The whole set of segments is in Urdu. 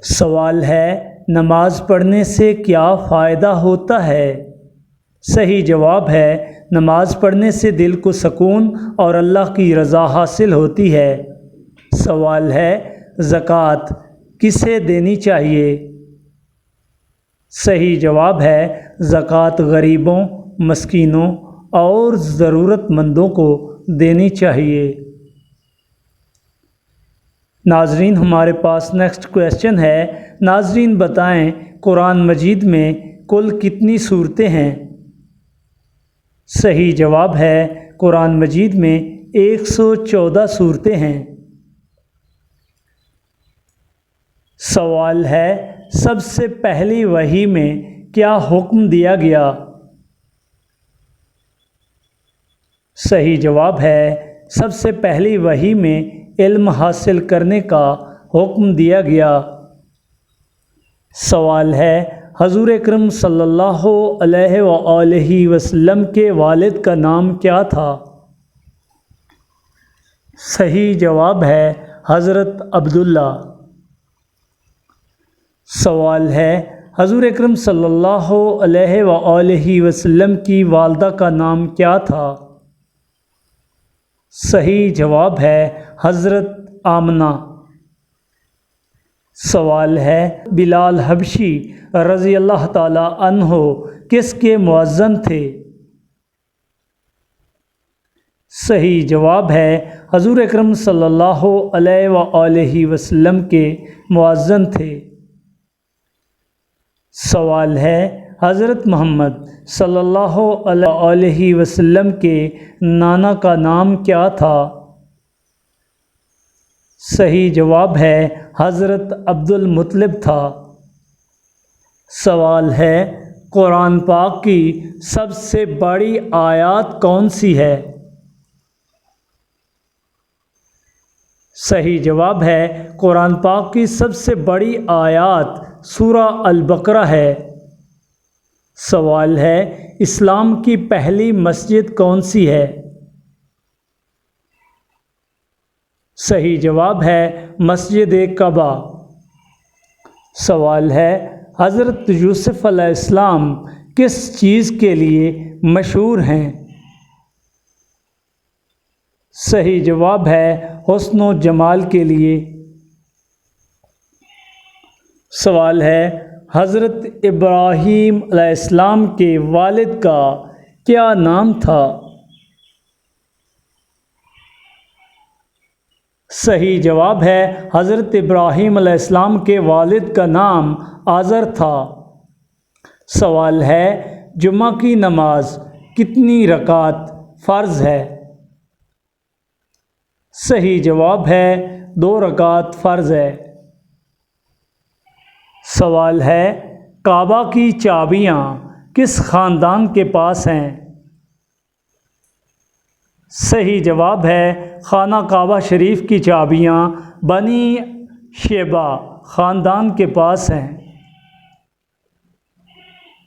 سوال ہے، نماز پڑھنے سے کیا فائدہ ہوتا ہے؟ صحیح جواب ہے، نماز پڑھنے سے دل کو سکون اور اللہ کی رضا حاصل ہوتی ہے۔ سوال ہے، زکوٰۃ کسے دینی چاہیے؟ صحیح جواب ہے، زکوٰۃ غریبوں، مسکینوں اور ضرورت مندوں کو دینی چاہیے۔ ناظرین، ہمارے پاس نیکسٹ کویسچن ہے۔ ناظرین بتائیں، قرآن مجید میں کل کتنی سورتیں ہیں؟ صحیح جواب ہے، قرآن مجید میں 114 سورتیں ہیں۔ سوال ہے، سب سے پہلی وحی میں کیا حکم دیا گیا؟ صحیح جواب ہے، سب سے پہلی وحی میں علم حاصل کرنے کا حکم دیا گیا۔ سوال ہے، حضور اکرم صلی اللہ علیہ وآلہ وسلم کے والد کا نام کیا تھا؟ صحیح جواب ہے، حضرت عبداللہ۔ سوال ہے، حضور اکرم صلی اللہ علیہ وآلہ وسلم کی والدہ کا نام کیا تھا؟ صحیح جواب ہے، حضرت آمنہ۔ سوال ہے، بلال حبشی رضی اللہ تعالی عنہ کس کے مؤذن تھے؟ صحیح جواب ہے، حضور اکرم صلی اللہ علیہ وآلہ وسلم کے مؤذن تھے۔ سوال ہے، حضرت محمد صلی اللہ علیہ وسلم کے نانا کا نام کیا تھا؟ صحیح جواب ہے، حضرت عبد المطلب تھا۔ سوال ہے، قرآن پاک کی سب سے بڑی آیات کون سی ہے؟ صحیح جواب ہے، قرآن پاک کی سب سے بڑی آیات سورہ البقرہ ہے۔ سوال ہے، اسلام کی پہلی مسجد کون سی ہے؟ صحیح جواب ہے، مسجد قباء۔ سوال ہے، حضرت یوسف علیہ السلام کس چیز کے لیے مشہور ہیں؟ صحیح جواب ہے، حسن و جمال کے لیے۔ سوال ہے، حضرت ابراہیم علیہ السلام کے والد کا کیا نام تھا؟ صحیح جواب ہے، حضرت ابراہیم علیہ السلام کے والد کا نام آزر تھا۔ سوال ہے، جمعہ کی نماز کتنی رکعت فرض ہے؟ صحیح جواب ہے، 2 رکعت فرض ہے۔ سوال ہے، کعبہ کی چابیاں کس خاندان کے پاس ہیں؟ صحیح جواب ہے، خانہ کعبہ شریف کی چابیاں بنی شیبہ خاندان کے پاس ہیں۔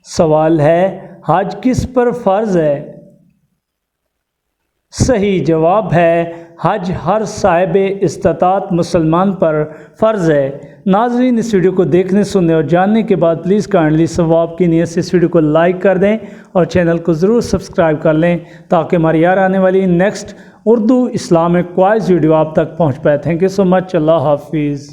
سوال ہے، حج کس پر فرض ہے؟ صحیح جواب ہے، حج ہر صاحب استطاعت مسلمان پر فرض ہے۔ ناظرین، اس ویڈیو کو دیکھنے، سننے اور جاننے کے بعد پلیز کائنڈلی ثواب کی نیت سے اس ویڈیو کو لائک کر دیں اور چینل کو ضرور سبسکرائب کر لیں تاکہ ہماری آنے والی next Urdu Islamic quiz video آپ تک پہنچ پائے۔ تھینک یو سو مچ۔ اللہ حافظ۔